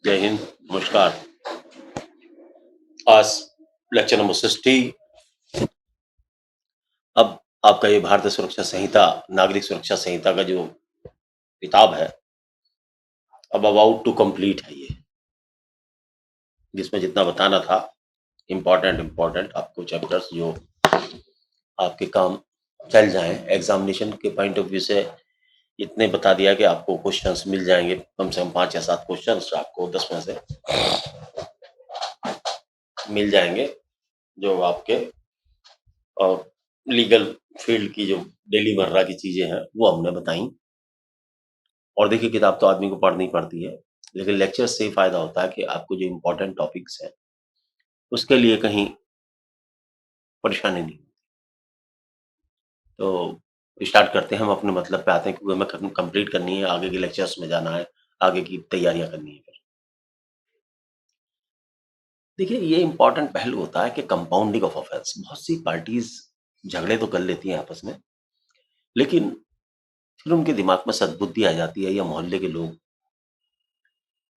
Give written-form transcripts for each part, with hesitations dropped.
जय हिंद, नमस्कार। आज लेक्चर नंबर 60। अब आपका ये भारतीय सुरक्षा संहिता, नागरिक सुरक्षा संहिता का जो किताब है, अब अबाउट टू कंप्लीट है ये, जिसमें जितना बताना था इम्पोर्टेंट आपको चैप्टर्स जो आपके काम चल जाएं एग्जामिनेशन के पॉइंट ऑफ व्यू से, इतने बता दिया कि आपको क्वेश्चंस मिल जाएंगे, कम से कम 5 या 7 क्वेश्चंस आपको 10 में से मिल जाएंगे, जो आपके और लीगल फील्ड की जो डेली मर्रा की चीजें हैं वो हमने बताई। और देखिए, किताब तो आदमी को पढ़नी पड़ती है, लेकिन लेक्चर से ये फायदा होता है कि आपको जो इम्पोर्टेंट टॉपिक्स हैं उसके लिए कहीं परेशानी नहीं। तो स्टार्ट करते हैं, हम अपने मतलब पे आते हैं, क्योंकि हमें कंप्लीट करनी है, आगे के लेक्चर्स में जाना है, आगे की तैयारियां करनी है। फिर देखिए, ये इम्पोर्टेंट पहलू होता है कि कंपाउंडिंग ऑफ ऑफेंस। बहुत सी पार्टीज झगड़े तो कर लेती हैं आपस में, लेकिन फिर उनके दिमाग में सद्बुद्धि आ जाती है, या मोहल्ले के लोग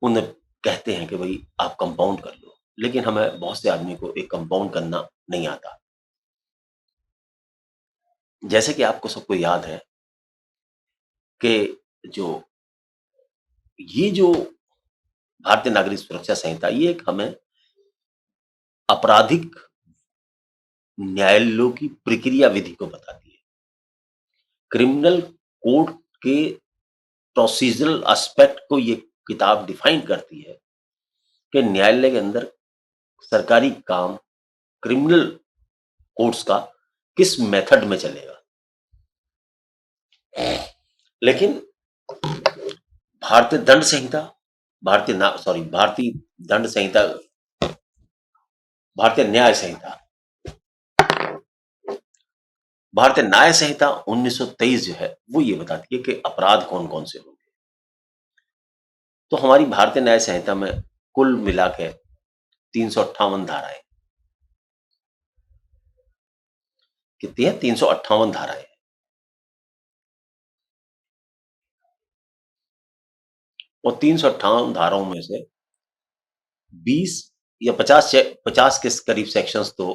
उन्हें कहते हैं कि भाई आप कंपाउंड कर लो, लेकिन हमें बहुत से आदमी को एक कंपाउंड करना नहीं आता। जैसे कि आपको सबको याद है कि जो ये जो भारतीय नागरिक सुरक्षा संहिता, ये एक हमें आपराधिक न्यायालयों की प्रक्रिया विधि को बताती है। क्रिमिनल कोड के प्रोसीजरल एस्पेक्ट को ये किताब डिफाइन करती है कि न्यायालय के अंदर सरकारी काम क्रिमिनल कोर्ट्स का किस मेथड में चलेगा। लेकिन भारतीय दंड संहिता, भारतीय दंड संहिता, भारतीय न्याय संहिता, भारतीय न्याय संहिता 1923 जो है वो ये बताती है कि अपराध कौन कौन से होंगे। तो हमारी भारतीय न्याय संहिता में कुल मिला के 358 धाराएं, कितनी है? 358 धाराएं। और 358 धाराओं में से 20 या 50 के करीब सेक्शंस तो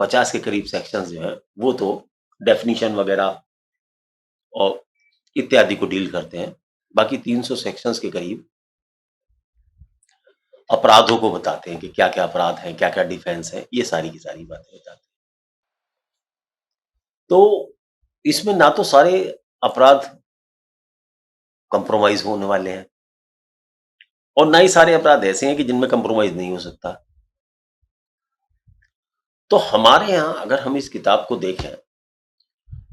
50 के करीब सेक्शंस जो है वो तो डेफिनेशन वगैरह और इत्यादि को डील करते हैं। बाकी 300 सेक्शंस के करीब अपराधों को बताते हैं कि क्या क्या अपराध हैं, क्या क्या डिफेंस है, ये सारी की सारी बातें बताते हैं। तो इसमें ना तो सारे अपराध कंप्रोमाइज होने वाले हैं, और ना ही सारे अपराध ऐसे हैं कि जिनमें कंप्रोमाइज नहीं हो सकता। तो हमारे यहां अगर हम इस किताब को देखें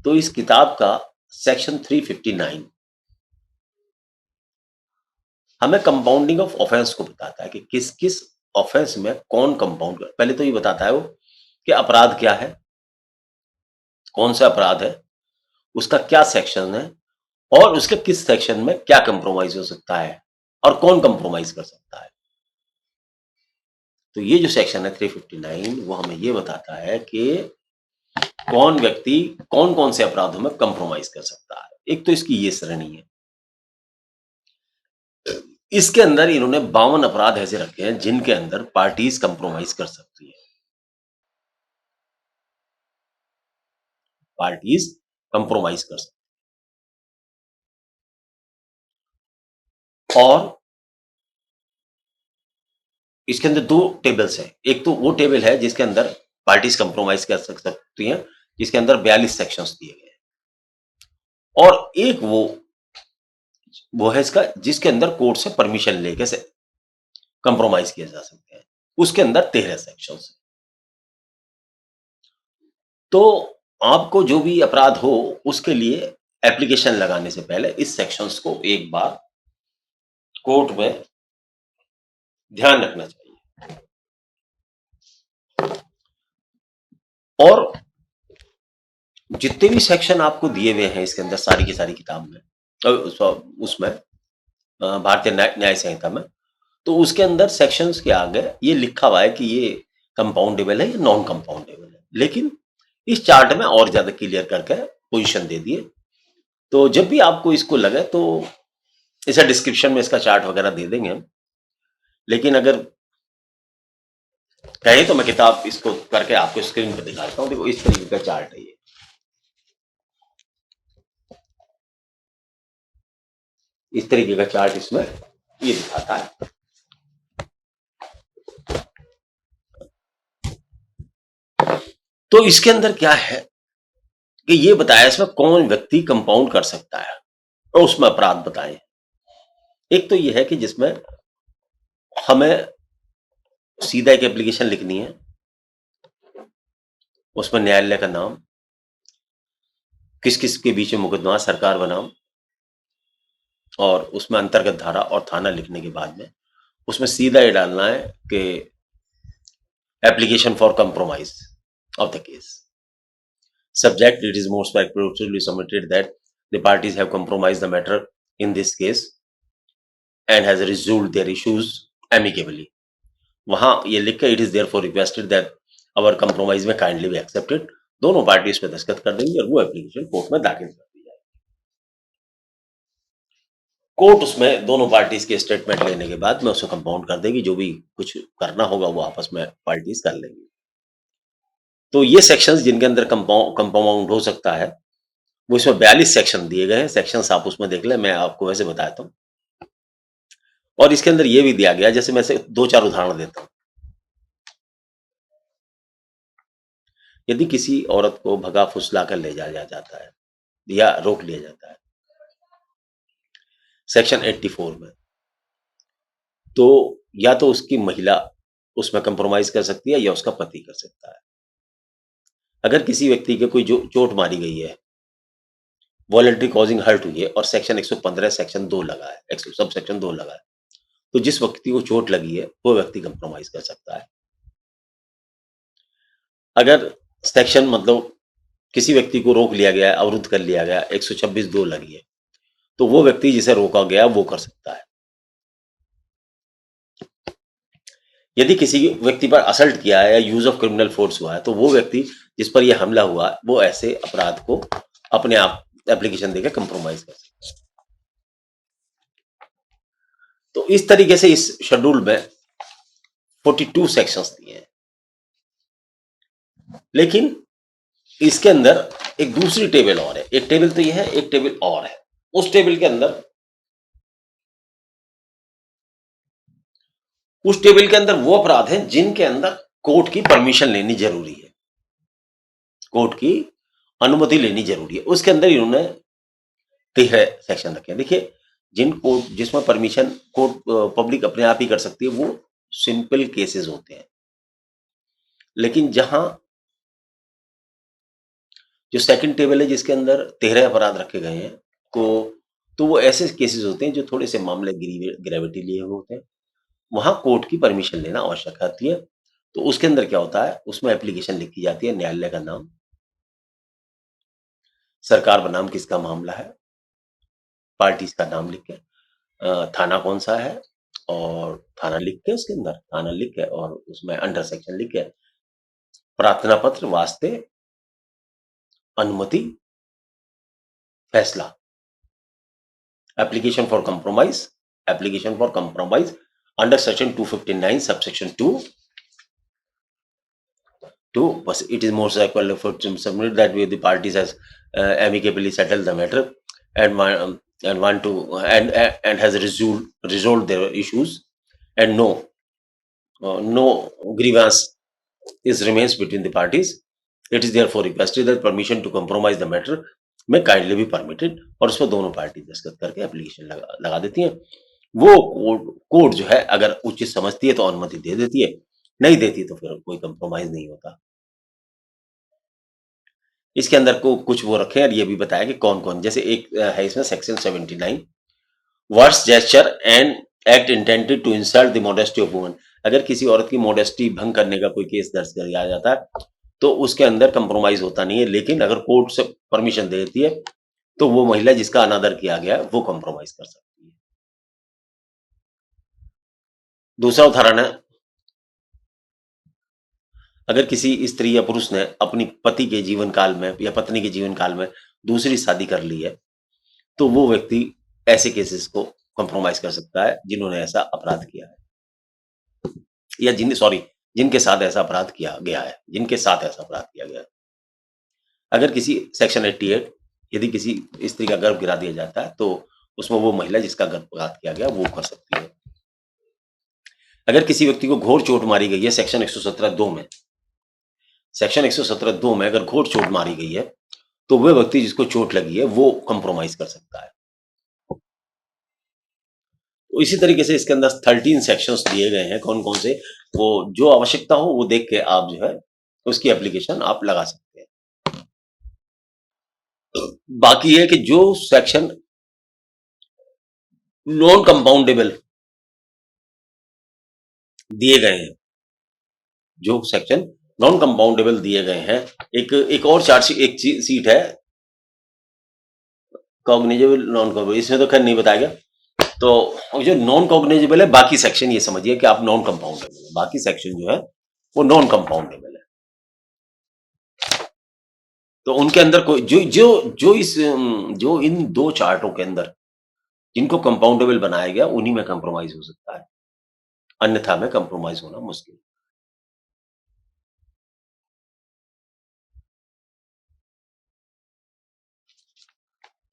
तो इस किताब का सेक्शन 359 हमें कंपाउंडिंग ऑफ ऑफेंस को बताता है कि किस किस ऑफेंस में कौन कंपाउंड कर। पहले तो ये बताता है वो कि अपराध क्या है, कौन सा अपराध है, उसका क्या सेक्शन है, और उसके किस सेक्शन में क्या कंप्रोमाइज हो सकता है और कौन कंप्रोमाइज कर सकता है। तो ये जो सेक्शन है 359 वो हमें ये बताता है कि कौन व्यक्ति कौन कौन से अपराधों में कंप्रोमाइज कर सकता है। एक तो इसकी ये श्रेणी है, इसके अंदर इन्होंने 52 अपराध ऐसे रखे हैं जिनके अंदर पार्टीज कंप्रोमाइज कर सकती है, पार्टीज कंप्रोमाइज कर सकती है। और इसके अंदर 2 टेबल्स हैं। एक तो वो टेबल है जिसके अंदर पार्टीज कंप्रोमाइज कर सकती हैं, जिसके अंदर 42 सेक्शंस दिए गए हैं। और एक वो है इसका जिसके अंदर कोर्ट से परमिशन लेके से कंप्रोमाइज किया जा सकते हैं, उसके अंदर 13 सेक्शंस हैं। तो आपको जो भी अपराध हो उसके लिए एप्लीकेशन लगाने से पहले इस सेक्शंस को एक बार कोर्ट में ध्यान रखना चाहिए। और जितने भी सेक्शन आपको दिए हुए हैं इसके अंदर सारी की सारी किताब में, उसमें भारतीय न्याय संहिता में, तो उसके अंदर सेक्शंस के आगे ये लिखा हुआ है कि ये कंपाउंडेबल है या नॉन कंपाउंडेबल है, लेकिन इस चार्ट में और ज्यादा क्लियर करके पोजीशन दे दिए। तो जब भी आपको इसको लगे तो इसे डिस्क्रिप्शन में इसका चार्ट वगैरह दे देंगे हम, लेकिन अगर कहे तो मैं किताब इसको करके आपको स्क्रीन पर दिखाता हूँ। देखो इस तरीके का चार्ट है ये, इस तरीके का चार्ट इसमें ये दिखाता है। तो इसके अंदर क्या है कि ये बताया इसमें कौन व्यक्ति कंपाउंड कर सकता है और उसमें अपराध बताए। एक तो ये है कि जिसमें हमें सीधा एक एप्लीकेशन लिखनी है, उसमें न्यायालय का नाम, किस किस के बीच में मुकदमा, सरकार बनाम, और उसमें अंतर्गत धारा और थाना लिखने के बाद में उसमें सीधा ये डालना है कि application for compromise of the case subject, it is most appropriately submitted that the parties have compromised the matter in this case and has resolved their issues amicably. वहां ये लिख के it is therefore requested that our compromise में kindly be accepted, दोनों party इस पे दस्तखत कर देंगी और वो एप्लीकेशन कोर्ट में दाखिल कर दी जाएगी। कोर्ट उसमें दोनों पार्टीज के स्टेटमेंट लेने के बाद में उसको कंपाउंड कर देगी, जो भी कुछ करना होगा वो आपस में पार्टीज कर लेंगी। तो ये सेक्शंस जिनके अंदर कंपाउंड हो सकता है वो इसमें 42 सेक्शन दिए गए हैं। सेक्शंस आप उसमें देख लें, मैं आपको वैसे बताता हूँ। और इसके अंदर ये भी दिया गया, जैसे मैं से 2-4 उदाहरण देता हूँ। यदि किसी औरत को भगा फुसला कर ले जाया जाता है या रोक लिया जाता है सेक्शन 84 में, तो या तो उसकी महिला उसमें कंप्रोमाइज कर सकती है या उसका पति कर सकता है। अगर किसी व्यक्ति के कोई जो चोट मारी गई है, वॉलंटरी कॉजिंग हर्ट हुई है और सेक्शन 115 सेक्शन 2 लगा है, सब सेक्शन 2 लगा है, तो जिस व्यक्ति को चोट लगी है वो व्यक्ति कंप्रोमाइज कर सकता है। अगर सेक्शन मतलब किसी व्यक्ति को रोक लिया गया है, अवरुद्ध कर लिया गया, 126(2) लगी है, तो वो व्यक्ति जिसे रोका गया वो कर सकता है। यदि किसी व्यक्ति पर असल्ट किया है या यूज ऑफ क्रिमिनल फोर्स हुआ है, तो वो व्यक्ति जिस पर यह हमला हुआ वो ऐसे अपराध को अपने आप एप्लीकेशन देकर कंप्रोमाइज कर सकता है। तो इस तरीके से इस शेड्यूल में 42 सेक्शंस दिए हैं। लेकिन इसके अंदर एक दूसरी टेबल और है, एक टेबल तो यह है, एक टेबल और है। उस टेबल के अंदर वो अपराध हैं जिनके अंदर कोर्ट की परमिशन लेनी जरूरी है, कोर्ट की अनुमति लेनी जरूरी है। उसके अंदर इन्होंने 13 सेक्शन रखे हैं। देखिए, जिसमें परमिशन कोर्ट पब्लिक अपने आप ही कर सकती है वो सिंपल केसेस होते हैं, लेकिन जहां जो सेकंड टेबल है जिसके अंदर 13 अपराध रखे गए हैं, तो वो ऐसे केसेस होते हैं जो थोड़े से मामले ग्रेविटी लिए हुए होते हैं, वहां कोर्ट की परमिशन लेना आवश्यक होती है। तो उसके अंदर क्या होता है, उसमें एप्लीकेशन लिखी जाती है, न्यायालय का नाम, सरकार बनाम किसका मामला है, पार्टीज का नाम लिख के, थाना कौन सा है और थाना लिख के, उसके अंदर थाना लिख के और उसमें अंडर सेक्शन लिख के प्रार्थना पत्र, वास्ते, अनुमति, फैसला, application for compromise under section 259 subsection 2 बस it is more equal for to submit that way the parties has amicably settled the matter and want to and has resolved their issues and no grievance is remains between the parties. It is therefore requested that permission to compromise the matter may kindly be permitted, और उसमें दोनों party दस्तखत करके application लगा देती हैं। वो court जो है अगर उचित समझती है तो अनुमति दे देती है, नहीं देती तो फिर कोई कंप्रोमाइज नहीं होता। इसके अंदर को कुछ वो रखे और ये भी बताया कि कौन कौन, जैसे एक है इसमें section 79, words, gesture and act intended to insult the modesty of woman. अगर किसी औरत की मॉडेस्टी भंग करने का कोई केस दर्ज किया जाता है तो उसके अंदर कंप्रोमाइज होता नहीं है, लेकिन अगर कोर्ट से परमिशन दे देती है तो वो महिला जिसका अनादर किया गया है वो कंप्रोमाइज कर सकती है। दूसरा उदाहरण है, अगर किसी स्त्री या पुरुष ने अपनी पति के जीवन काल में या पत्नी के जीवन काल में दूसरी शादी कर ली है तो वो व्यक्ति ऐसे केसेस को कंप्रोमाइज कर सकता है जिन्होंने ऐसा अपराध किया है, या जिनके साथ ऐसा अपराध किया गया है, जिनके साथ ऐसा अपराध किया गया है। अगर किसी सेक्शन 88, यदि किसी स्त्री का गर्भ गिरा दिया जाता है, तो उसमें वो महिला जिसका गर्भपात किया गया वो कर सकती है। अगर किसी व्यक्ति को घोर चोट मारी गई है, सेक्शन 117(2) में, सेक्शन 117(2) में अगर घोर चोट मारी गई है, तो वह व्यक्ति जिसको चोट लगी है वो कंप्रोमाइज कर सकता है। तो इसी तरीके से इसके अंदर 13 सेक्शंस दिए गए हैं, कौन कौन से, वो जो आवश्यकता हो वो देख के आप जो है उसकी एप्लीकेशन आप लगा सकते हैं। बाकी है कि जो सेक्शन नॉन कंपाउंडेबल दिए गए हैं, जो सेक्शन नॉन कंपाउंडेबल दिए गए हैं, एक और चार्जशीट, एक सीट है कॉग्निजेबल नॉन कॉग्निजेबल, इसमें तो खैर नहीं बताया गया। तो जो नॉन कॉग्निजेबल है, बाकी सेक्शन ये समझिए कि आप नॉन कंपाउंडेबल है, बाकी सेक्शन जो है वो नॉन कंपाउंडेबल है। तो उनके अंदर कोई जो इन दो चार्टों के अंदर जिनको कंपाउंडेबल बनाया गया उन्हीं में कंप्रोमाइज हो सकता है, अन्यथा में कंप्रोमाइज होना मुश्किल।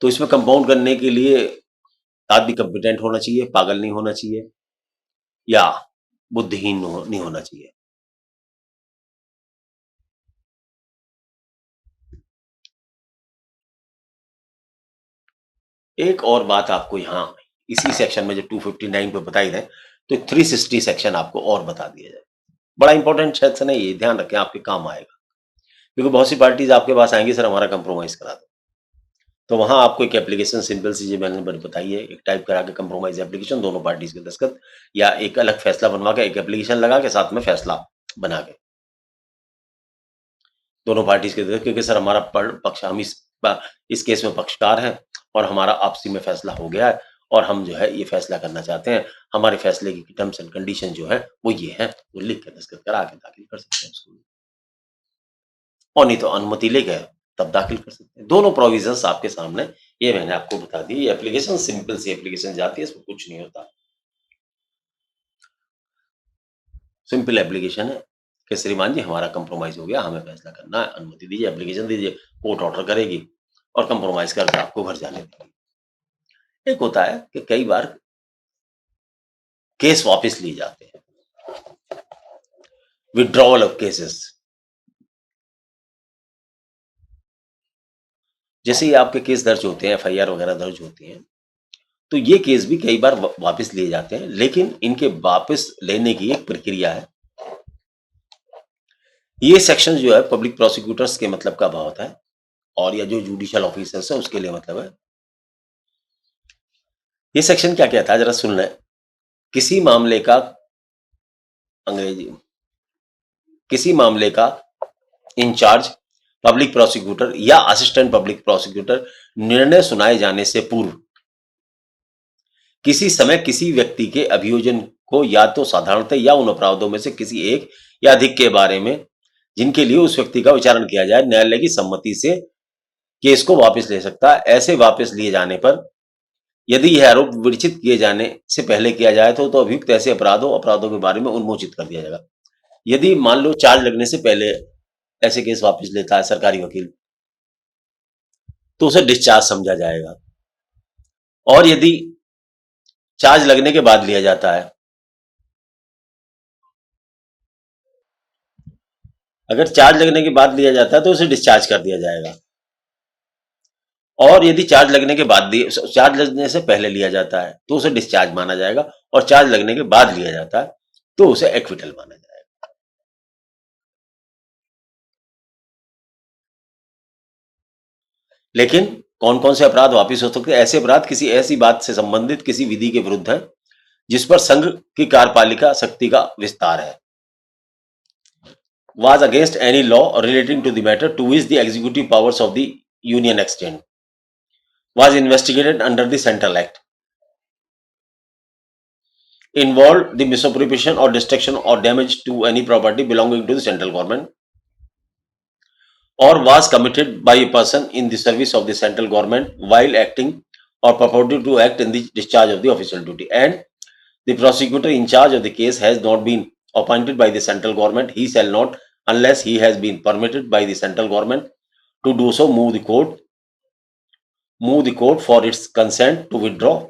तो इसमें कंपाउंड करने के लिए आदमी कंपिटेंट होना चाहिए, पागल नहीं होना चाहिए, या बुद्धिहीन नहीं होना चाहिए। एक और बात आपको यहाँ इसी सेक्शन में जो 259 पे बताई है, तो 360 सेक्शन आपको और बता दिया जाए। बड़ा इंपॉर्टेंट सेक्शन है ये, ध्यान रखें, आपके काम आएगा, क्योंकि बहुत सी पार्टीज आपके पास आएंगी, सर हमारा कंप्रोमाइज करा दो। तो वहां आपको एक एप्लीकेशन सिंपल सी जो मैंने बताई है, एक टाइप करा के कंप्रोमाइज एप्लीकेशन, दोनों पार्टीज के दस्तखत, या एक अलग फैसला बनवा के एक एप्लीकेशन लगा के साथ में फैसला बना के दोनों पार्टीज के दस्तखत, क्योंकि सर हमारा पक्ष, हम इस केस में पक्षकार हैं और हमारा आपसी में फैसला हो गया है और हम जो है ये फैसला करना चाहते हैं, हमारे फैसले की टर्म्स एंड कंडीशन जो है वो ये है, वो लिख के दस्तखत करा के दाखिल कर सकते हैं उसको, और नहीं तो अनुमति लेके तब दाखिल कर सकते हैं। दोनों प्रोविजंस आपके सामने, ये मैंने आपको बता दी। ये एप्लीकेशन सिंपल सी एप्लीकेशन जाती है, इसमें कुछ नहीं होता, सिंपल एप्लीकेशन है कि श्रीमान जी हमारा कंप्रोमाइज हो गया, हमें फैसला करना है, अनुमति दीजिए, एप्लीकेशन दीजिए, कोर्ट ऑर्डर करेगी और कंप्रोमाइज करके आपको घर जाने देगी। एक होता है कि कई बार केस वापस लिए जाते हैं, विड्रॉवल ऑफ केसेस, जैसे ही आपके केस दर्ज होते हैं, एफआईआर वगैरह दर्ज होती हैं, तो ये केस भी कई बार वापस लिए जाते हैं, लेकिन इनके वापस लेने की एक प्रक्रिया है। ये सेक्शन जो है पब्लिक प्रोसिक्यूटर्स के मतलब का होता है, और या जो जुडिशियल ऑफिसर्स है उसके लिए मतलब है। ये सेक्शन क्या कहता है, जरा सुन लें। किसी मामले का अंग्रेजी, किसी मामले का इंचार्ज पब्लिक प्रोसिक्यूटर या असिस्टेंट पब्लिक प्रोसिक्यूटर निर्णय सुनाए जाने से पूर्व किसी समय किसी व्यक्ति के अभियोजन को या तो साधारणतः या उन अपराधों में से किसी एक या अधिक के बारे में जिनके लिए उस व्यक्ति का विचारण किया जाए, न्यायालय की सम्मति से केस को वापस ले सकता है। ऐसे वापस लिए जाने पर यदि यह आरोप विरचित किए जाने से पहले किया जाए तो अभियुक्त ऐसे अपराधों के बारे में उन्मोचित कर दिया जाएगा। यदि मान लो चार्ज लगने से पहले ऐसे केस वापस लेता है सरकारी वकील, तो उसे डिस्चार्ज समझा जाएगा, और यदि चार्ज लगने के बाद लिया जाता है, अगर चार्ज लगने के बाद लिया जाता है तो उसे डिस्चार्ज कर दिया जाएगा, और यदि चार्ज लगने के बाद चार्ज लगने से पहले लिया जाता है तो उसे डिस्चार्ज माना जाएगा, और चार्ज लगने के बाद लिया जाता है तो उसे एक्विटल माना जाएगा। लेकिन कौन कौन से अपराध वापिस हो सकते हैं? ऐसे अपराध किसी ऐसी बात से संबंधित किसी विधि के विरुद्ध है जिस पर संघ की कार्यपालिका शक्ति का विस्तार है, was against any law relating to the matter to which the executive powers of the union extend, was investigated under the Central Act, involved the misappropriation or destruction or damage to any property belonging to the central government, or was committed by a person in the service of the central government while acting or purported to act in the discharge of the official duty, and the prosecutor in charge of the case has not been appointed by the central government, he shall not, unless he has been permitted by the central government to do so, move the court for its consent to withdraw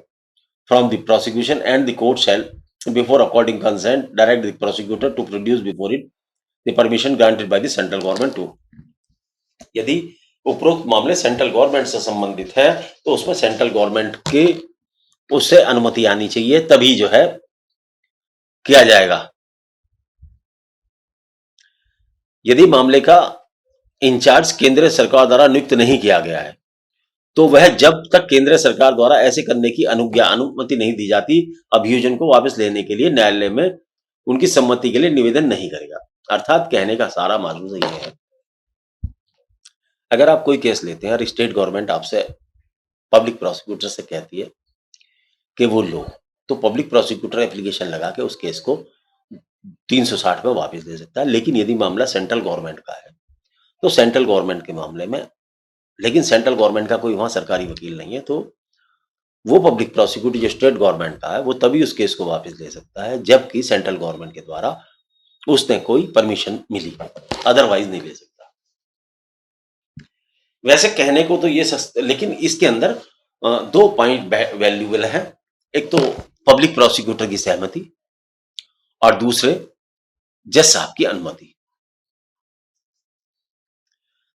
from the prosecution, and the court shall, before according consent, direct the prosecutor to produce before it the permission granted by the central government to. यदि उपरोक्त मामले central government से संबंधित है तो उसमें central government के उससे अनुमति आनी चाहिए, तभी जो है किया जाएगा। यदि मामले का इंचार्ज केंद्र सरकार द्वारा नियुक्त नहीं किया गया है तो वह जब तक केंद्र सरकार द्वारा ऐसे करने की अनुमति नहीं दी जाती, अभियोजन को वापस लेने के लिए न्यायालय में उनकी सम्मति के लिए निवेदन नहीं करेगा। अर्थात कहने का सारा मालूम यह है, अगर आप कोई केस लेते हैं और स्टेट गवर्नमेंट आपसे पब्लिक प्रोसिक्यूटर से कहती है कि वो लो, तो पब्लिक प्रोसिक्यूटर एप्लीकेशन लगा के उस केस को 360 में वापस ले सकता है। लेकिन यदि मामला सेंट्रल गवर्नमेंट का है तो सेंट्रल गवर्नमेंट के मामले में, लेकिन सेंट्रल गवर्नमेंट का कोई वहां सरकारी वकील नहीं है, तो वो पब्लिक प्रोसिक्यूटर जो स्टेट गवर्नमेंट का है वो तभी उस केस को वापस ले सकता है जबकि सेंट्रल गवर्नमेंट के द्वारा उसने कोई परमिशन मिली, अदरवाइज नहीं ले सकता। वैसे कहने को तो ये सस्ता, लेकिन इसके अंदर 2 पॉइंट वैल्यूएबल है। एक तो पब्लिक प्रोसिक्यूटर की सहमति और दूसरे जज साहब की अनुमति।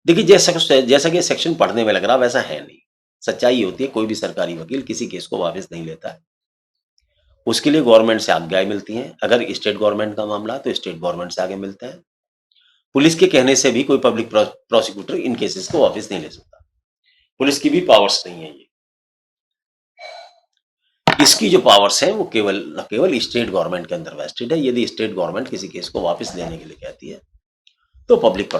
देखिए, जैसा कि सेक्शन पढ़ने में लग रहा वैसा है नहीं। सच्चाई होती है कोई भी सरकारी वकील किसी केस को वापस नहीं लेता है, उसके लिए गवर्नमेंट से आज्ञाएं मिलती हैं। अगर स्टेट गवर्नमेंट का मामला तो स्टेट गवर्नमेंट से आगे मिलते हैं। पुलिस के कहने से भी कोई पब्लिक प्रोसिक्यूटर इन केसेस को वापस नहीं ले सकता, पुलिस की भी पावर्स नहीं है। ये इसकी जो पावर्स हैं वो केवल स्टेट गवर्नमेंट के अंदर वेस्टेड है। यदि स्टेट गवर्नमेंट किसी केस को वापस लेने के लिए कहती है तो पब्लिक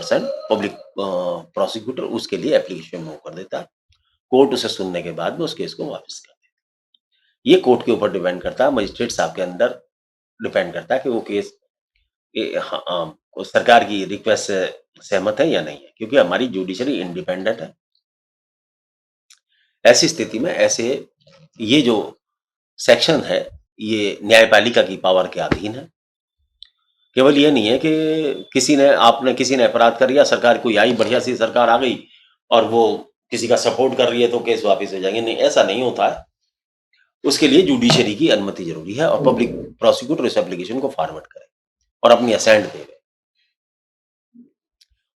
प्रोसिक्यूटर उसके लिए एप्लीकेशन मूव कर देता है, कोर्ट उसे सुनने के बाद में उस केस को वापस कर देता है। ये कोर्ट के ऊपर डिपेंड करता है, मजिस्ट्रेट साहब के अंदर डिपेंड करता है कि वो केस सरकार की रिक्वेस्ट से सहमत है या नहीं है, क्योंकि हमारी जुडिशरी इंडिपेंडेंट है। ऐसी स्थिति में ये जो सेक्शन है ये न्यायपालिका की पावर के अधीन है। केवल ये नहीं है कि किसी ने अपराध कर दिया, सरकार कोई आई, बढ़िया सी सरकार आ गई और वो किसी का सपोर्ट कर रही है तो केस वापस हो जाएंगे, नहीं, ऐसा नहीं होता है। उसके लिए जुडिशरी की अनुमति जरूरी है और पब्लिक प्रोसिक्यूटर इस एप्लीकेशन को फॉरवर्ड करे और अपनी असेंट दे।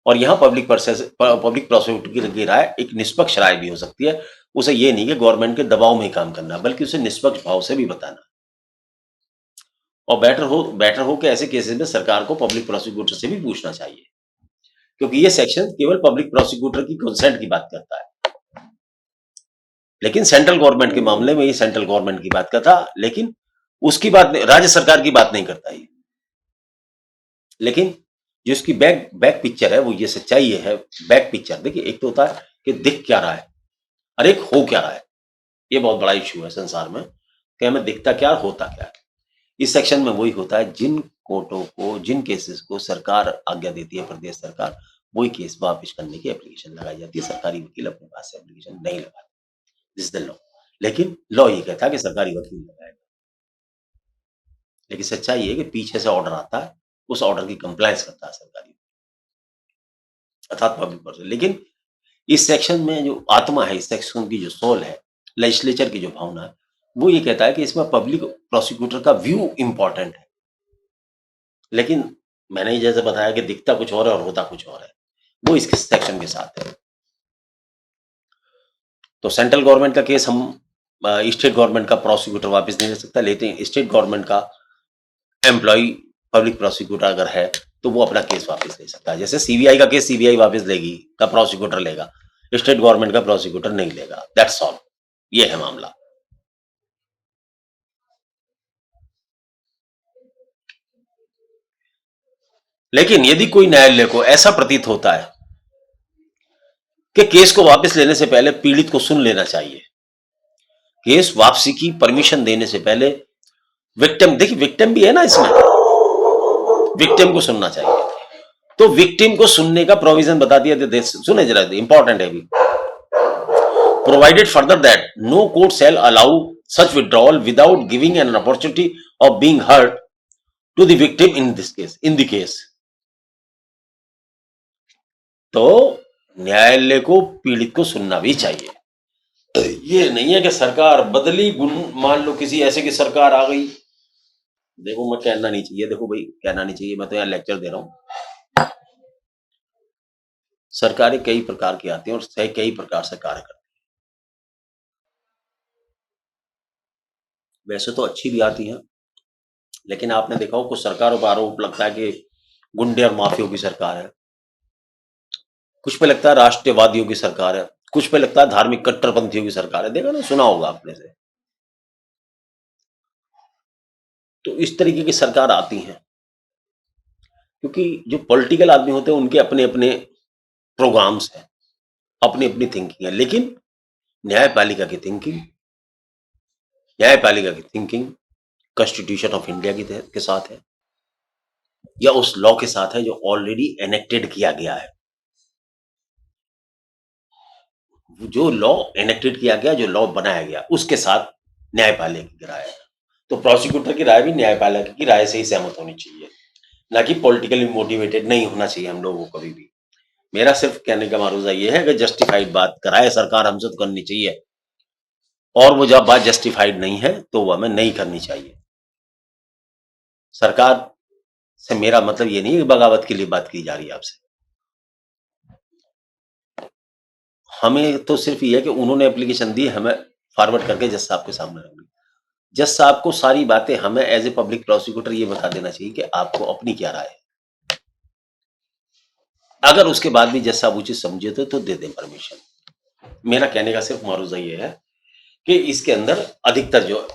और यहाँ पब्लिक प्रोसिक्यूटर की राय एक निष्पक्ष राय भी हो सकती है। उसे ये नहीं कि गवर्नमेंट के दबाव में काम करना, बल्कि उसे निष्पक्ष भाव से भी बताना। और बेटर हो कि ऐसे केसेस में सरकार को पब्लिक प्रोसिक्यूटर से भी पूछना चाहिए, क्योंकि ये सेक्शन केवल पब्लिक प्रोसिक्यूटर की कंसेंट की बात करता है। लेकिन सेंट्रल गवर्नमेंट के मामले में ये सेंट्रल गवर्नमेंट की बात करता, लेकिन उसकी बात राज्य सरकार की बात नहीं करता ये। लेकिन जो इसकी बैक पिक्चर है वो ये सच्चाई है। बैक पिक्चर देखिए, एक तो होता है कि दिख क्या रहा है और एक हो क्या रहा है। ये बहुत बड़ा इश्यू है संसार में कि हमें दिखता क्या होता क्या है। इस सेक्शन में वही होता है, जिन कोर्टों को, जिन केसेस को सरकार आज्ञा देती है, प्रदेश सरकार, वही केस वापस करने की एप्लीकेशन लगाई जाती है। सरकारी वकील अपने पास से एप्लीकेशन नहीं लगाते, दिस द लॉ। लेकिन लॉ ये कहता है कि सरकारी वकील लगाएगा। लेकिन सच्चाई है कि पीछे से ऑर्डर आता है, उस ऑर्डर की कंप्लायंस करता है सरकारी अर्थात पब्लिक प्रोसिक्यूटर। लेकिन इस सेक्शन में जो आत्मा है, इस सेक्शन की जो सोल है, लेजिस्लेचर की जो भावना है, वो ये कहता है कि इसमें पब्लिक प्रोसिक्यूटर का व्यू इंपॉर्टेंट है। लेकिन मैंने जैसे बताया कि दिखता कुछ और है और होता कुछ और है, वो इस सेक्शन के साथ है। तो सेंट्रल गवर्नमेंट का केस हम स्टेट गवर्नमेंट का प्रोसिक्यूटर वापस नहीं ले सकता, लेकिन स्टेट गवर्नमेंट का एम्प्लॉय पब्लिक प्रोसिक्यूटर अगर है तो वो अपना केस वापस ले सकता है। जैसे सीबीआई का केस सीबीआई वापस लेगी, का प्रोसिक्यूटर लेगा, स्टेट गवर्नमेंट का प्रोसिक्यूटर नहीं लेगा। दैट्स ऑल, ये है मामला। लेकिन यदि कोई न्यायालय को ऐसा प्रतीत होता है कि केस को वापस लेने से पहले पीड़ित को सुन लेना चाहिए, केस वापसी की परमिशन देने से पहले विक्टिम, देखिए विक्टिम भी है ना इसमें, विक्टिम को सुनना चाहिए, तो विक्टिम को सुनने का प्रोविजन बता दिया। सुने जरा, इंपॉर्टेंट है भी। provided further that no court shall allow such withdrawal without giving an opportunity of being heard to the victim in this case, in the case. तो न्यायालय को पीड़ित को सुनना भी चाहिए। ये नहीं है कि सरकार बदली, मान लो किसी ऐसे की सरकार आ गई, देखो मैं कहना नहीं चाहिए, देखो भाई कहना नहीं चाहिए, मैं तो यहाँ लेक्चर दे रहा हूँ। सरकारें कई प्रकार की आती हैं और कई प्रकार से कार्य करती हैं। वैसे तो अच्छी भी आती हैं, लेकिन आपने देखा हो कुछ सरकारों पर आरोप लगता है कि गुंडे और माफियों की सरकार है, कुछ पे लगता है राष्ट्रवादियों की सरकार है, कुछ पे लगता है धार्मिक कट्टरपंथियों की सरकार है। देखा ना, सुना होगा आपने से। तो इस तरीके की सरकार आती है क्योंकि जो पॉलिटिकल आदमी होते हैं उनके अपने अपने प्रोग्राम्स हैं, अपनी अपनी थिंकिंग है, लेकिन न्यायपालिका की थिंकिंग कॉन्स्टिट्यूशन ऑफ इंडिया के साथ है या उस लॉ के साथ है जो ऑलरेडी एनेक्टेड किया गया है। जो लॉ एनेक्टेड किया गया, जो लॉ बनाया गया, उसके साथ न्यायपालिका की राय है। तो प्रोसिक्यूटर की राय भी न्यायपालिका की राय से ही सहमत होनी चाहिए, ना कि पॉलिटिकली मोटिवेटेड नहीं होना चाहिए हम लोगों को कभी भी। मेरा सिर्फ कहने का मारूजा ये है कि जस्टिफाइड बात कराए सरकार हमसे तो करनी चाहिए, और वो जब बात जस्टिफाइड नहीं है तो वो हमें नहीं करनी चाहिए। सरकार से मेरा मतलब ये नहीं है कि बगावत के लिए बात की जा रही है आपसे, हमें तो सिर्फ ये है कि उन्होंने एप्लीकेशन दी, हमें फॉरवर्ड करके जज साहब के सामने रख दी। जज साहब को सारी बातें हमें एज ए पब्लिक प्रोसिक्यूटर ये बता देना चाहिए कि आपको अपनी क्या राय है। अगर उसके बाद भी जज साहब उचित समझे तो दे दें परमिशन। मेरा कहने का सिर्फ मारूजा ये है कि इसके अंदर अधिकतर जो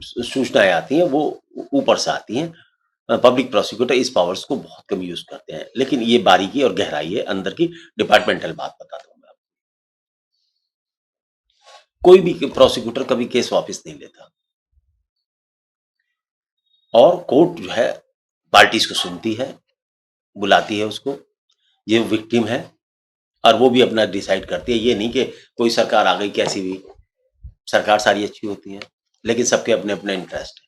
सूचनाएं आती हैं वो ऊपर से आती हैं। पब्लिक प्रोसिक्यूटर इस पावर्स को बहुत कम यूज करते हैं, लेकिन ये बारीकी और गहराई है अंदर की डिपार्टमेंटल बात बताता हूं मैं आपको। कोई भी प्रोसिक्यूटर कभी केस वापस नहीं लेता, और कोर्ट जो है पार्टीज को सुनती है, बुलाती है उसको, ये विक्टिम है, और वो भी अपना डिसाइड करती है। ये नहीं कि कोई सरकार आ गई कैसी भी, सरकार सारी अच्छी होती है, लेकिन सबके अपने अपने इंटरेस्ट है,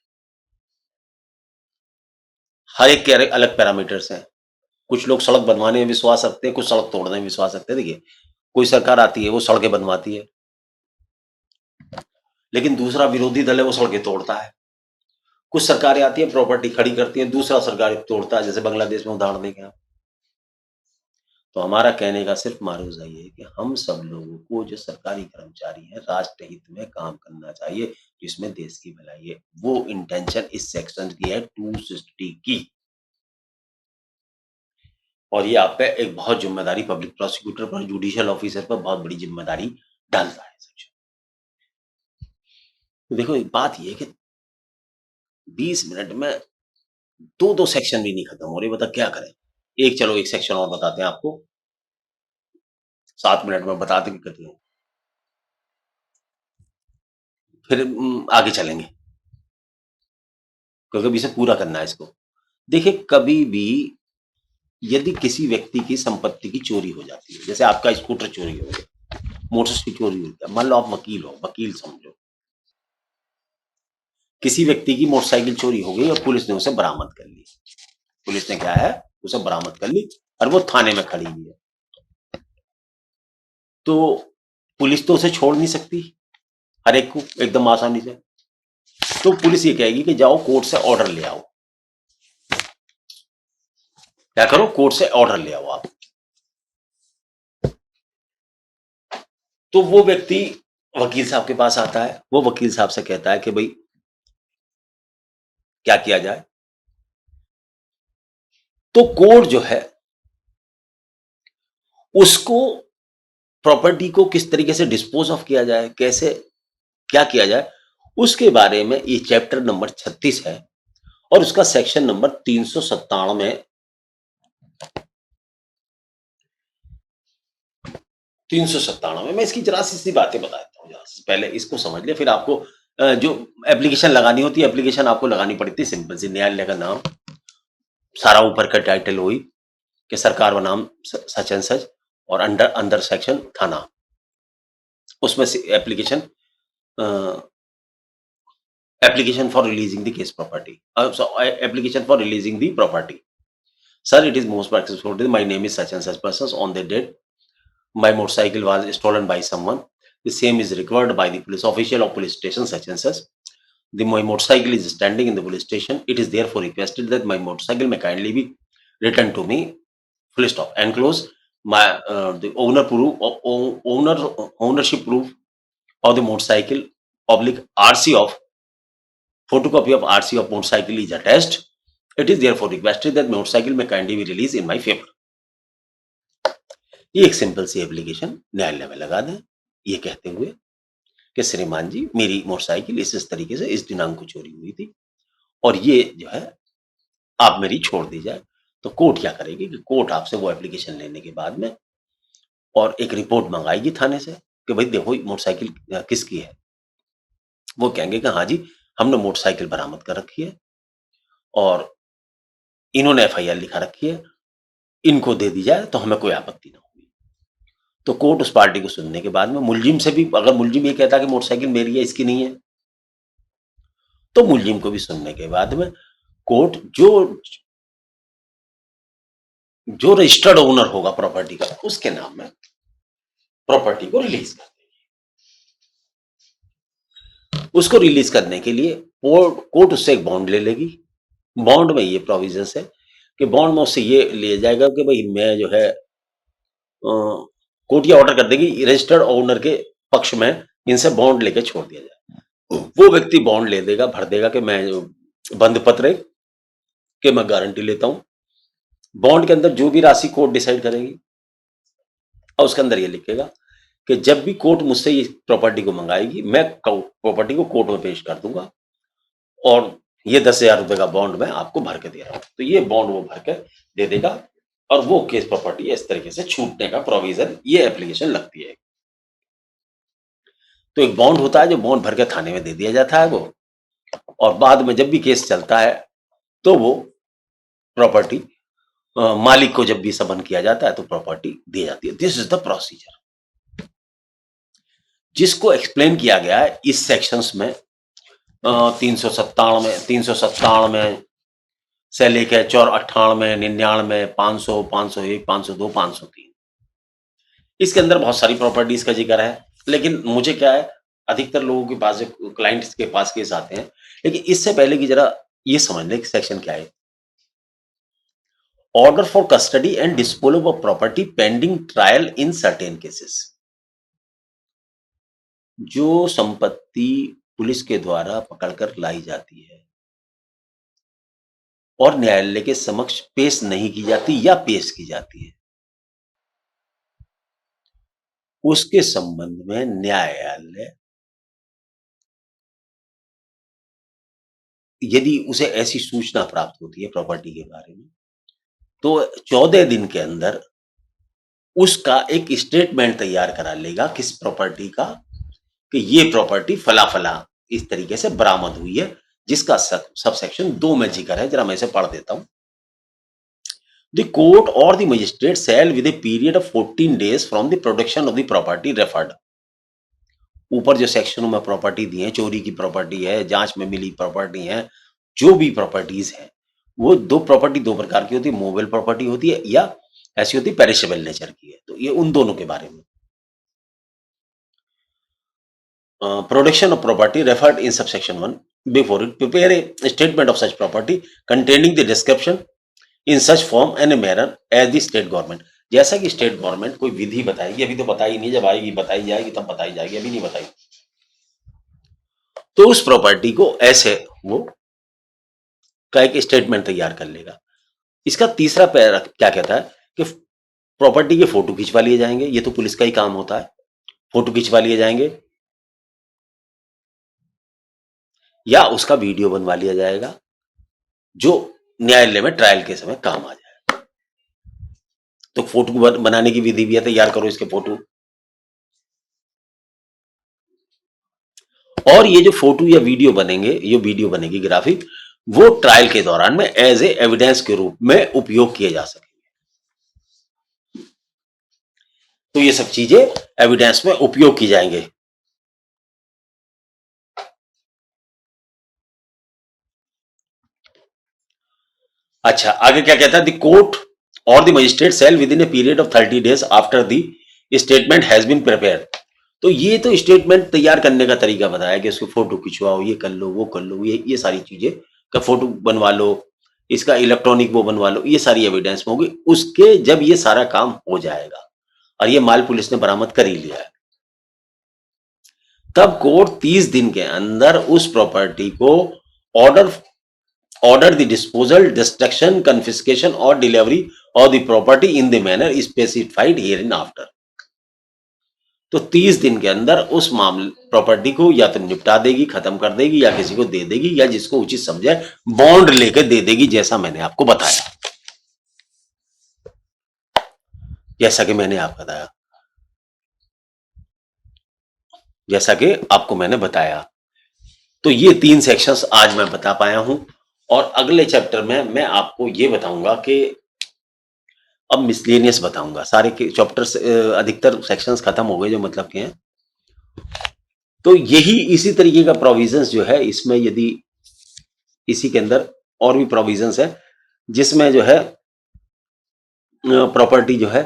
हर एक के अलग पैरामीटर्स हैं। कुछ लोग सड़क बनवाने में विश्वास रखते हैं, कुछ सड़क तोड़ने में विश्वास रखते हैं। देखिए कोई सरकार आती है वो सड़कें बनवाती है, लेकिन दूसरा विरोधी दल है वो सड़कें तोड़ता है। कुछ सरकारें आती है प्रॉपर्टी खड़ी करती है, दूसरा सरकार तोड़ता है, जैसे बांग्लादेश में उदाहरण देखें आप। तो हमारा कहने का सिर्फ मारूजा ये है कि हम सब लोगों को जो सरकारी कर्मचारी हैं राष्ट्र हित में काम करना चाहिए, जिसमें देश की भलाई है। वो इंटेंशन इस सेक्शन की है 260 की, और ये आप पे एक बहुत जिम्मेदारी पब्लिक प्रोसिक्यूटर पर, जुडिशियल ऑफिसर पर बहुत बड़ी जिम्मेदारी डालता है सेक्शन। तो देखो एक बात ये है कि 20 मिनट में दो सेक्शन भी नहीं खत्म हो रहे, बता क्या करें। चलो एक सेक्शन और बताते हैं आपको, 7 मिनट में बताते कि करते हैं, फिर आगे चलेंगे, क्योंकि अभी से पूरा करना है इसको। देखिए कभी भी यदि किसी व्यक्ति की संपत्ति की चोरी हो जाती है, जैसे आपका स्कूटर चोरी हो गया, मोटरसाइकिल चोरी हो गया, मान लो आप वकील हो, वकील समझो, किसी व्यक्ति की मोटरसाइकिल चोरी हो गई और पुलिस ने उसे बरामद कर ली। पुलिस ने क्या है, उसे बरामद कर ली और वो थाने में खड़ी हुई है। तो पुलिस तो उसे छोड़ नहीं सकती हर एक को एकदम आसानी से, तो पुलिस ये कहेगी कि जाओ कोर्ट से ऑर्डर ले आओ। क्या करो, कोर्ट से ऑर्डर ले आओ आप। तो वो व्यक्ति वकील साहब के पास आता है, वो वकील साहब से कहता है कि भाई क्या किया जाए। तो कोर्ट जो है उसको प्रॉपर्टी को किस तरीके से डिस्पोज ऑफ किया जाए, कैसे क्या किया जाए, उसके बारे में ये चैप्टर नंबर 36 है, और उसका सेक्शन नंबर 397 में 397 में मैं इसकी जरा सी बातें बताता हूँ। पहले इसको समझ ले, फिर आपको जो एप्लीकेशन लगानी होती है, एप्लीकेशन आपको लगानी पड़ती है सिंपल सी, न्यायालय का नाम, सारा ऊपर का टाइटल हुई कि सरकार बनाम सच एंड सच, और अंदर सेक्शन थाना, उसमें से application for releasing the case property. Application for releasing the property. Sir, it is most successful. My name is such and such persons. On the date, my motorcycle was stolen by someone. The same is required by the police official of police station such and such. My motorcycle is standing in the police station. It is therefore requested that my motorcycle may kindly be returned to me. Full stop. Enclose my the ownership proof of the motorcycle. Public RC of photocopy of RC of motorcycle is attached. It is therefore requested that motorcycle may kindly be released in my favor. ये एक simple सी application न्यायालय में लगा दें, ये कहते हुए कि श्रीमान जी मेरी मोटरसाइकिल इस तरीके से इस दिनांक को चोरी हुई थी और ये जो है आप मेरी छोड़ दी जाए। तो कोर्ट क्या करेगी कि कोर्ट आपसे वो एप्लीकेशन लेने के बाद में और एक रिपोर्ट मंगाएगी थाने से कि भाई देखो मोटरसाइकिल किसकी है। वो कहेंगे कि हाँ जी हमने मोटरसाइकिल बरामद कर रखी है और इन्होंने एफआईआर लिखा रखी है, इनको दे दी जाए तो हमें कोई आपत्ति ना होगी। तो कोर्ट उस पार्टी को सुनने के बाद में मुलजिम से भी, अगर मुलजिम ये कहता कि मोटरसाइकिल मेरी है इसकी नहीं है, तो मुलजिम को भी सुनने के बाद में कोर्ट जो रजिस्टर्ड ओनर होगा प्रॉपर्टी का उसके नाम में प्रॉपर्टी को रिलीज कर देगी। उसको रिलीज करने के लिए कोर्ट उससे एक बॉन्ड ले लेगी। बॉन्ड में ये प्रोविजंस है कि बॉन्ड में उससे ये लिया जाएगा कि भाई मैं जो है कोर्ट ये ऑर्डर कर देगी रजिस्टर्ड ओनर के पक्ष में इनसे बॉन्ड लेके छोड़ दिया जाए। वो व्यक्ति बॉन्ड ले देगा, भर देगा कि मैं बंद पत्र कि मैं गारंटी लेता हूं। बॉन्ड के अंदर जो भी राशि कोर्ट डिसाइड करेगी और उसके अंदर ये लिखेगा कि जब भी कोर्ट मुझसे ये प्रॉपर्टी को मंगाएगी मैं प्रॉपर्टी को कोर्ट में पेश कर दूंगा और ये 10,000 रुपए का बॉन्ड मैं आपको भर के दे रहा हूं। तो ये बॉन्ड वो भर के दे देगा और वो केस प्रॉपर्टी इस तरीके से छूटने का प्रोविजन ये एप्लीकेशन लगती है। तो एक बॉन्ड होता है जो बॉन्ड भर के थाने में दे दिया जाता है वो, और बाद में जब भी केस चलता है तो वो प्रॉपर्टी मालिक को जब भी समन किया जाता है तो प्रॉपर्टी दी जाती है। दिस इज द प्रोसीजर जिसको एक्सप्लेन किया गया है इस सेक्शंस में 397 से लेकर 98, 99, 500, 501, 502, 503। इसके अंदर बहुत सारी प्रॉपर्टीज का जिक्र है, लेकिन मुझे क्या है अधिकतर लोगों के पास क्लाइंट्स के पास केस आते हैं, लेकिन इससे पहले कि जरा ये समझ लें कि सेक्शन क्या है। Order for custody and disposal of property pending trial in certain cases. जो संपत्ति पुलिस के द्वारा पकड़कर लाई जाती है और न्यायालय के समक्ष पेश नहीं की जाती या पेश की जाती है, उसके संबंध में न्यायालय यदि उसे ऐसी सूचना प्राप्त होती है प्रॉपर्टी के बारे में तो 14 दिन के अंदर उसका एक स्टेटमेंट तैयार करा लेगा किस प्रॉपर्टी का, कि ये प्रॉपर्टी फला फला इस तरीके से बरामद हुई है, जिसका सब सेक्शन 2 में जिक्र है। जरा मैं इसे पढ़ देता हूं। The court or the magistrate shall with a period of 14 days from the production of the property referred। ऊपर जो सेक्शनों में प्रॉपर्टी दी है, चोरी की प्रॉपर्टी है, जांच में मिली प्रॉपर्टी है, जो भी प्रॉपर्टीज है वो दो प्रकार की होती है, मोबाइल प्रॉपर्टी होती है या ऐसी होती है पेरिशेबल नेचर की है। तो ये उन दोनों के बारे में production of property referred in subsection 1 before it prepare a statement of such property containing the description in such form and a manner as the state government. जैसा कि स्टेट गवर्नमेंट कोई विधि बताएगी, अभी तो बताई नहीं, जब आएगी बताई जाएगी तब बताई जाएगी, अभी नहीं बताई। तो उस प्रॉपर्टी को ऐसे वो का एक स्टेटमेंट तैयार कर लेगा। इसका तीसरा पैरा क्या कहता है कि प्रॉपर्टी के फोटो खिंचवा लिए जाएंगे, ये तो पुलिस का ही काम होता है, फोटो खिंचवा लिए जाएंगे या उसका वीडियो बनवा लिया जाएगा जो न्यायालय में ट्रायल के समय काम आ जाए। तो फोटो बनाने की विधि भी है, तैयार करो इसके फोटो, और ये जो फोटो या वीडियो बनेंगे, ये वीडियो बनेगी ग्राफिक, वो ट्रायल के दौरान में एज ए एविडेंस के रूप में उपयोग किए जा सकेंगे। तो ये सब चीजें एविडेंस में उपयोग की जाएंगे। अच्छा, आगे क्या कहता है, द कोर्ट और the magistrate shall within a period of 30 days after the statement has been prepare. तो ये तो स्टेटमेंट तैयार करने का तरीका बताया कि उसको फोटो खिंचवाओ, ये कर लो, वो कर लो, ये सारी चीजें का फोटो बनवा लो, इसका इलेक्ट्रॉनिक वो बनवा लो, ये सारी एविडेंस में होगी। उसके जब ये सारा काम हो जाएगा और ये माल पुलिस ने बरामद कर ही लिया है, तब कोर्ट 30 दिन के अंदर उस प्रॉपर्टी को order order the disposal, destruction, confiscation or delivery of the property in the manner specified hereinafter। तो 30 दिन के अंदर उस मामले प्रॉपर्टी को या तो निपटा देगी, खत्म कर देगी, या किसी को दे देगी, या जिसको उचित समझे बॉन्ड लेकर दे देगी, जैसा मैंने आपको बताया, जैसा कि मैंने आपको बताया, जैसा कि आपको मैंने बताया। तो ये 3 सेक्शंस आज मैं बता पाया हूं, और अगले चैप्टर में मैं आपको ये बताऊंगा कि अब मिसलेनियस बताऊंगा। सारे के चैप्टर्स अधिकतर सेक्शंस खत्म हो गए जो मतलब के हैं। तो यही इसी तरीके का प्रोविजंस जो है इसमें, यदि इसी के अंदर और भी प्रोविजंस है जिसमें जो है प्रॉपर्टी जो है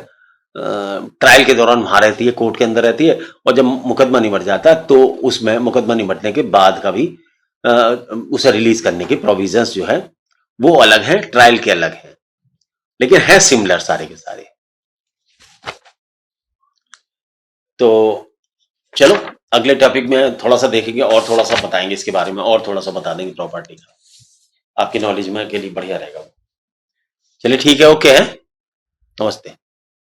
ट्रायल के दौरान वहां रहती है, कोर्ट के अंदर रहती है, और जब मुकदमा निमट जाता है तो उसमें मुकदमा निमटने के बाद का भी उसे रिलीज करने के प्रोविजंस जो है वो अलग है, ट्रायल के अलग है, लेकिन है सिमिलर सारे के सारे। तो चलो अगले टॉपिक में थोड़ा सा देखेंगे और थोड़ा सा बताएंगे इसके बारे में, और थोड़ा सा बता देंगे प्रॉपर्टी का, आपकी नॉलेज में के लिए बढ़िया रहेगा। चलिए ठीक है, ओके है, नमस्ते।